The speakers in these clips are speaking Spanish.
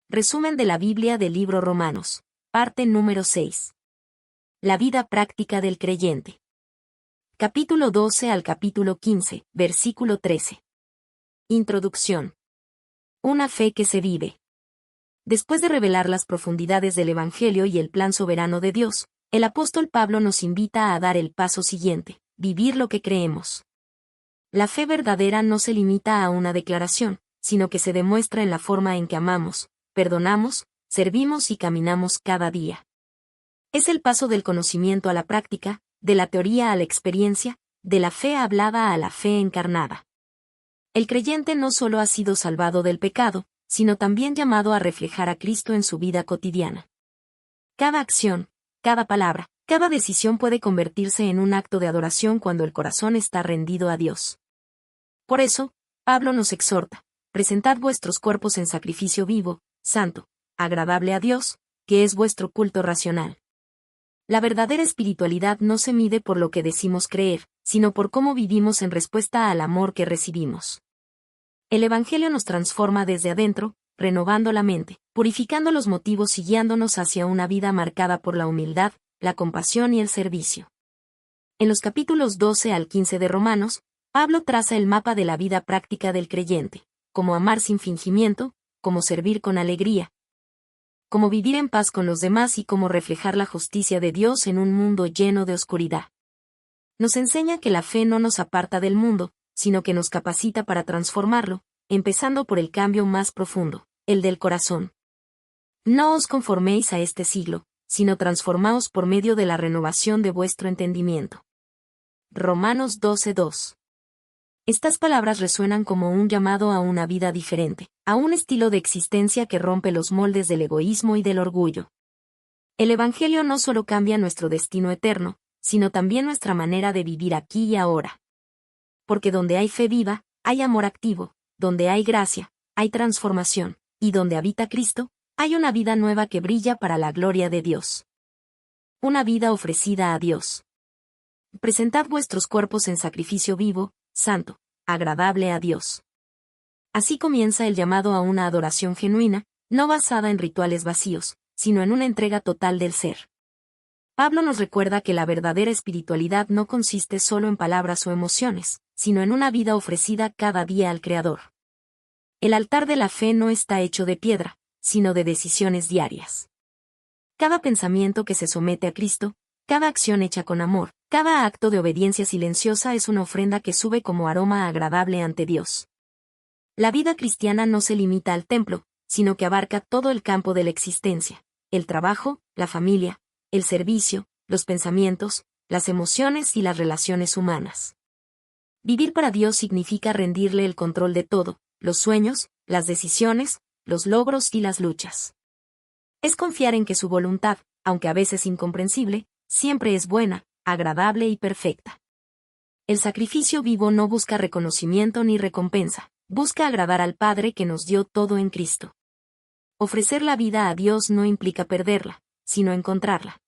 Resumen de la Biblia del libro Romanos. Parte número 6. La vida práctica del creyente. Capítulo 12 al capítulo 15, versículo 13. Introducción. Una fe que se vive. Después de revelar las profundidades del Evangelio y el plan soberano de Dios, el apóstol Pablo nos invita a dar el paso siguiente: vivir lo que creemos. La fe verdadera no se limita a una declaración, sino que se demuestra en la forma en que amamos, perdonamos, servimos y caminamos cada día. Es el paso del conocimiento a la práctica, de la teoría a la experiencia, de la fe hablada a la fe encarnada. El creyente no solo ha sido salvado del pecado, sino también llamado a reflejar a Cristo en su vida cotidiana. Cada acción, cada palabra, cada decisión puede convertirse en un acto de adoración cuando el corazón está rendido a Dios. Por eso, Pablo nos exhorta: presentad vuestros cuerpos en sacrificio vivo, santo, agradable a Dios, que es vuestro culto racional. La verdadera espiritualidad no se mide por lo que decimos creer, sino por cómo vivimos en respuesta al amor que recibimos. El Evangelio nos transforma desde adentro, renovando la mente, purificando los motivos y guiándonos hacia una vida marcada por la humildad, la compasión y el servicio. En los capítulos 12 al 15 de Romanos, Pablo traza el mapa de la vida práctica del creyente: cómo amar sin fingimiento, cómo servir con alegría, cómo vivir en paz con los demás y cómo reflejar la justicia de Dios en un mundo lleno de oscuridad. Nos enseña que la fe no nos aparta del mundo, sino que nos capacita para transformarlo, empezando por el cambio más profundo, el del corazón. No os conforméis a este siglo, sino transformaos por medio de la renovación de vuestro entendimiento. Romanos 12:2. Estas palabras resuenan como un llamado a una vida diferente, a un estilo de existencia que rompe los moldes del egoísmo y del orgullo. El Evangelio no solo cambia nuestro destino eterno, sino también nuestra manera de vivir aquí y ahora. Porque donde hay fe viva, hay amor activo, donde hay gracia, hay transformación, y donde habita Cristo, hay una vida nueva que brilla para la gloria de Dios. Una vida ofrecida a Dios. Presentad vuestros cuerpos en sacrificio vivo, santo, agradable a Dios. Así comienza el llamado a una adoración genuina, no basada en rituales vacíos, sino en una entrega total del ser. Pablo nos recuerda que la verdadera espiritualidad no consiste solo en palabras o emociones, sino en una vida ofrecida cada día al Creador. El altar de la fe no está hecho de piedra, sino de decisiones diarias. Cada pensamiento que se somete a Cristo, cada acción hecha con amor, cada acto de obediencia silenciosa es una ofrenda que sube como aroma agradable ante Dios. La vida cristiana no se limita al templo, sino que abarca todo el campo de la existencia: el trabajo, la familia, el servicio, los pensamientos, las emociones y las relaciones humanas. Vivir para Dios significa rendirle el control de todo: los sueños, las decisiones, los logros y las luchas. Es confiar en que su voluntad, aunque a veces incomprensible, siempre es buena, agradable y perfecta. El sacrificio vivo no busca reconocimiento ni recompensa, busca agradar al Padre que nos dio todo en Cristo. Ofrecer la vida a Dios no implica perderla, sino encontrarla.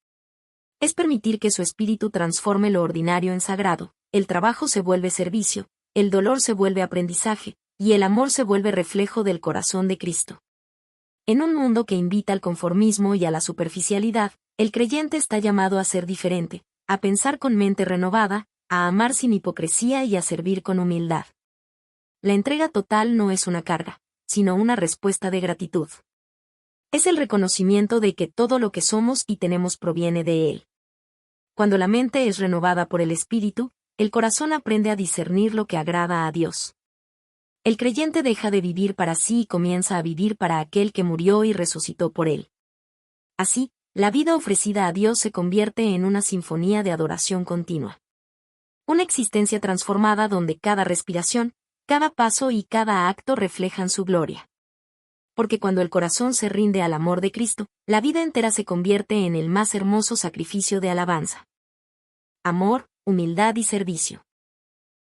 Es permitir que su Espíritu transforme lo ordinario en sagrado: el trabajo se vuelve servicio, el dolor se vuelve aprendizaje, y el amor se vuelve reflejo del corazón de Cristo. En un mundo que invita al conformismo y a la superficialidad, el creyente está llamado a ser diferente, a pensar con mente renovada, a amar sin hipocresía y a servir con humildad. La entrega total no es una carga, sino una respuesta de gratitud. Es el reconocimiento de que todo lo que somos y tenemos proviene de Él. Cuando la mente es renovada por el Espíritu, el corazón aprende a discernir lo que agrada a Dios. El creyente deja de vivir para sí y comienza a vivir para aquel que murió y resucitó por él. Así, la vida ofrecida a Dios se convierte en una sinfonía de adoración continua. Una existencia transformada donde cada respiración, cada paso y cada acto reflejan su gloria. Porque cuando el corazón se rinde al amor de Cristo, la vida entera se convierte en el más hermoso sacrificio de alabanza. Amor, humildad y servicio.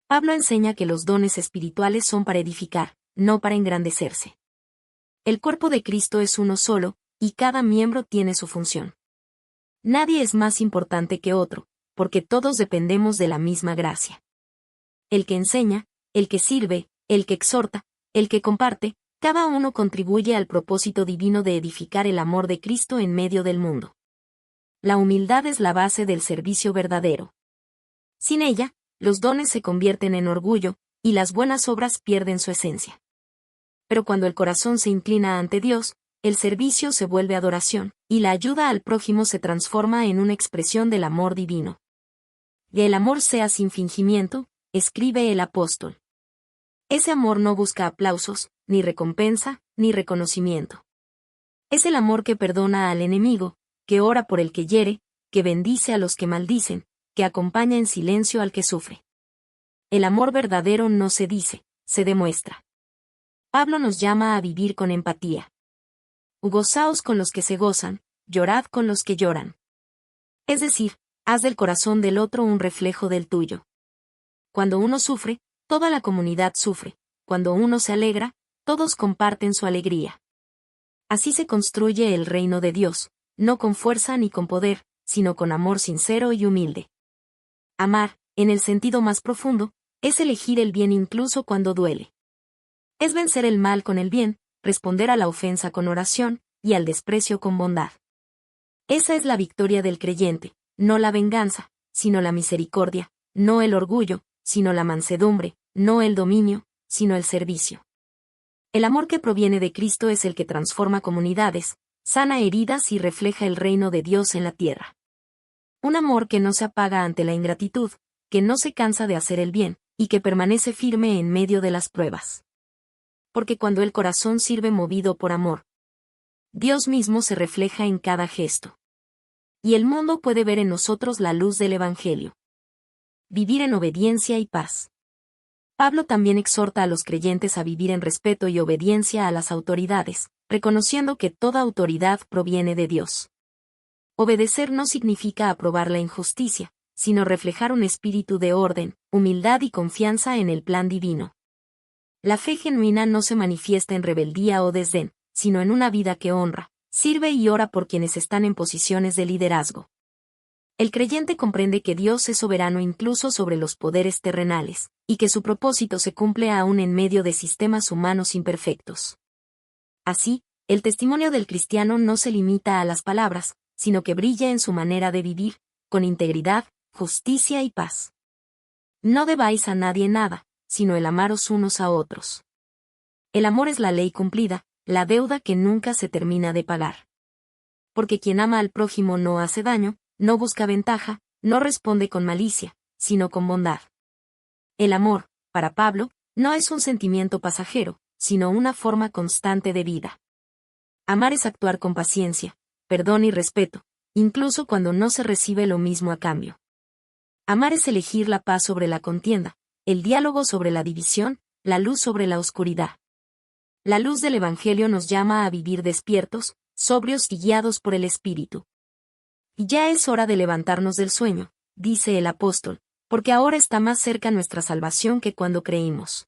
Pablo enseña que los dones espirituales son para edificar, no para engrandecerse. El cuerpo de Cristo es uno solo, y cada miembro tiene su función. Nadie es más importante que otro, porque todos dependemos de la misma gracia. El que enseña, el que sirve, el que exhorta, el que comparte, Cada uno contribuye al propósito divino de edificar el amor de Cristo en medio del mundo. La humildad es la base del servicio verdadero. Sin ella, los dones se convierten en orgullo, y las buenas obras pierden su esencia. Pero cuando el corazón se inclina ante Dios, el servicio se vuelve adoración, y la ayuda al prójimo se transforma en una expresión del amor divino. Que el amor sea sin fingimiento, escribe el apóstol. Ese amor no busca aplausos, ni recompensa, ni reconocimiento. Es el amor que perdona al enemigo, que ora por el que hiere, que bendice a los que maldicen, que acompaña en silencio al que sufre. El amor verdadero no se dice, se demuestra. Pablo nos llama a vivir con empatía. Gozaos con los que se gozan, llorad con los que lloran. Es decir, haz del corazón del otro un reflejo del tuyo. Cuando uno sufre, toda la comunidad sufre. Cuando uno se alegra, todos comparten su alegría. Así se construye el reino de Dios, no con fuerza ni con poder, sino con amor sincero y humilde. Amar, en el sentido más profundo, es elegir el bien incluso cuando duele. Es vencer el mal con el bien, responder a la ofensa con oración, y al desprecio con bondad. Esa es la victoria del creyente, no la venganza, sino la misericordia, no el orgullo, sino la mansedumbre, no el dominio, sino el servicio. El amor que proviene de Cristo es el que transforma comunidades, sana heridas y refleja el reino de Dios en la tierra. Un amor que no se apaga ante la ingratitud, que no se cansa de hacer el bien, y que permanece firme en medio de las pruebas. Porque cuando el corazón sirve movido por amor, Dios mismo se refleja en cada gesto. Y el mundo puede ver en nosotros la luz del Evangelio. Vivir en obediencia y paz. Pablo también exhorta a los creyentes a vivir en respeto y obediencia a las autoridades, reconociendo que toda autoridad proviene de Dios. Obedecer no significa aprobar la injusticia, sino reflejar un espíritu de orden, humildad y confianza en el plan divino. La fe genuina no se manifiesta en rebeldía o desdén, sino en una vida que honra, sirve y ora por quienes están en posiciones de liderazgo. El creyente comprende que Dios es soberano incluso sobre los poderes terrenales, y que su propósito se cumple aún en medio de sistemas humanos imperfectos. Así, el testimonio del cristiano no se limita a las palabras, sino que brilla en su manera de vivir, con integridad, justicia y paz. No debáis a nadie nada, sino el amaros unos a otros. El amor es la ley cumplida, la deuda que nunca se termina de pagar. Porque quien ama al prójimo no hace daño, no busca ventaja, no responde con malicia, sino con bondad. El amor, para Pablo, no es un sentimiento pasajero, sino una forma constante de vida. Amar es actuar con paciencia, perdón y respeto, incluso cuando no se recibe lo mismo a cambio. Amar es elegir la paz sobre la contienda, el diálogo sobre la división, la luz sobre la oscuridad. La luz del Evangelio nos llama a vivir despiertos, sobrios y guiados por el Espíritu. Y ya es hora de levantarnos del sueño, dice el apóstol, porque ahora está más cerca nuestra salvación que cuando creímos.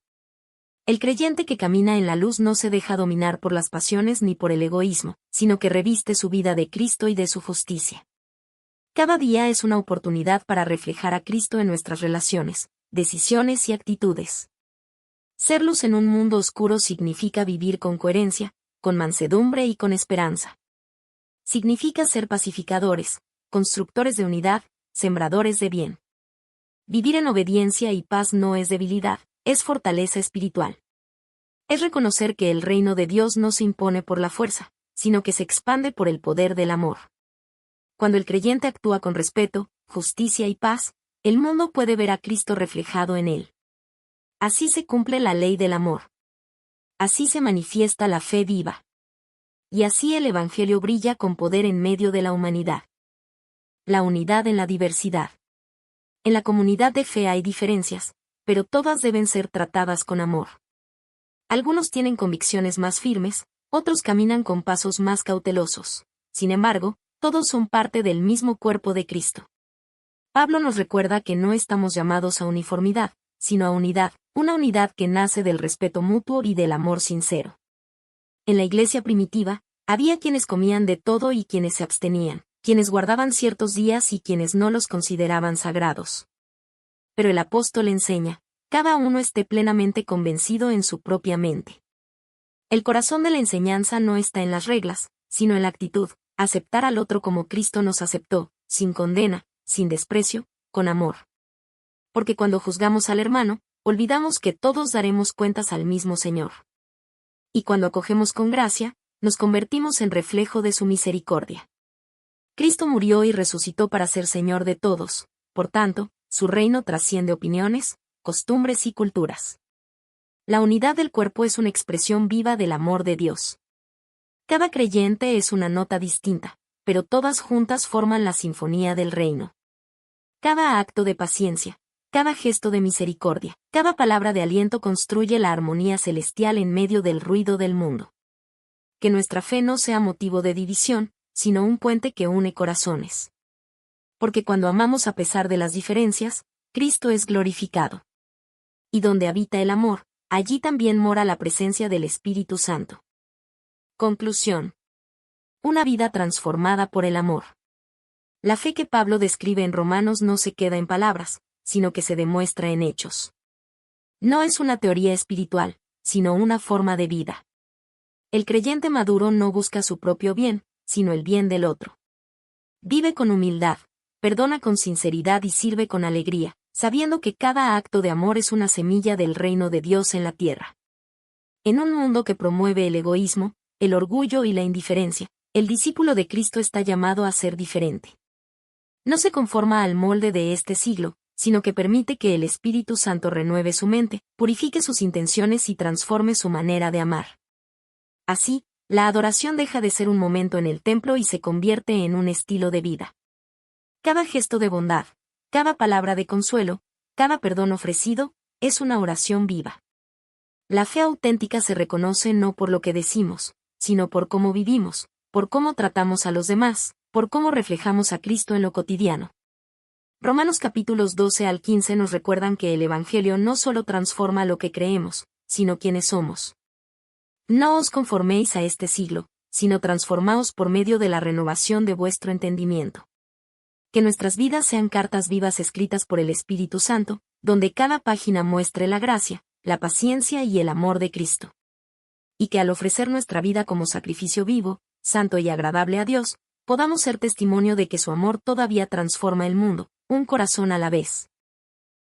El creyente que camina en la luz no se deja dominar por las pasiones ni por el egoísmo, sino que reviste su vida de Cristo y de su justicia. Cada día es una oportunidad para reflejar a Cristo en nuestras relaciones, decisiones y actitudes. Ser luz en un mundo oscuro significa vivir con coherencia, con mansedumbre y con esperanza. Significa ser pacificadores, constructores de unidad, sembradores de bien. Vivir en obediencia y paz no es debilidad, es fortaleza espiritual. Es reconocer que el reino de Dios no se impone por la fuerza, sino que se expande por el poder del amor. Cuando el creyente actúa con respeto, justicia y paz, el mundo puede ver a Cristo reflejado en él. Así se cumple la ley del amor. Así se manifiesta la fe viva. Y así el Evangelio brilla con poder en medio de la humanidad. La unidad en la diversidad. En la comunidad de fe hay diferencias, pero todas deben ser tratadas con amor. Algunos tienen convicciones más firmes, otros caminan con pasos más cautelosos. Sin embargo, todos son parte del mismo cuerpo de Cristo. Pablo nos recuerda que no estamos llamados a uniformidad, sino a unidad, una unidad que nace del respeto mutuo y del amor sincero. En la iglesia primitiva, había quienes comían de todo y quienes se abstenían, quienes guardaban ciertos días y quienes no los consideraban sagrados. Pero el apóstol enseña, cada uno esté plenamente convencido en su propia mente. El corazón de la enseñanza no está en las reglas, sino en la actitud, aceptar al otro como Cristo nos aceptó, sin condena, sin desprecio, con amor. Porque cuando juzgamos al hermano, olvidamos que todos daremos cuentas al mismo Señor. Y cuando acogemos con gracia, nos convertimos en reflejo de su misericordia. Cristo murió y resucitó para ser Señor de todos, por tanto, su reino trasciende opiniones, costumbres y culturas. La unidad del cuerpo es una expresión viva del amor de Dios. Cada creyente es una nota distinta, pero todas juntas forman la sinfonía del reino. Cada acto de paciencia, cada gesto de misericordia, cada palabra de aliento construye la armonía celestial en medio del ruido del mundo. Que nuestra fe no sea motivo de división, sino un puente que une corazones. Porque cuando amamos a pesar de las diferencias, Cristo es glorificado. Y donde habita el amor, allí también mora la presencia del Espíritu Santo. Conclusión. Una vida transformada por el amor. La fe que Pablo describe en Romanos no se queda en palabras, sino que se demuestra en hechos. No es una teoría espiritual, sino una forma de vida. El creyente maduro no busca su propio bien, sino el bien del otro. Vive con humildad, perdona con sinceridad y sirve con alegría, sabiendo que cada acto de amor es una semilla del reino de Dios en la tierra. En un mundo que promueve el egoísmo, el orgullo y la indiferencia, el discípulo de Cristo está llamado a ser diferente. No se conforma al molde de este siglo, sino que permite que el Espíritu Santo renueve su mente, purifique sus intenciones y transforme su manera de amar. Así, la adoración deja de ser un momento en el templo y se convierte en un estilo de vida. Cada gesto de bondad, cada palabra de consuelo, cada perdón ofrecido, es una oración viva. La fe auténtica se reconoce no por lo que decimos, sino por cómo vivimos, por cómo tratamos a los demás, por cómo reflejamos a Cristo en lo cotidiano. Romanos capítulos 12 al 15 nos recuerdan que el Evangelio no solo transforma lo que creemos, sino quienes somos. No os conforméis a este siglo, sino transformaos por medio de la renovación de vuestro entendimiento. Que nuestras vidas sean cartas vivas escritas por el Espíritu Santo, donde cada página muestre la gracia, la paciencia y el amor de Cristo. Y que al ofrecer nuestra vida como sacrificio vivo, santo y agradable a Dios, podamos ser testimonio de que su amor todavía transforma el mundo, un corazón a la vez.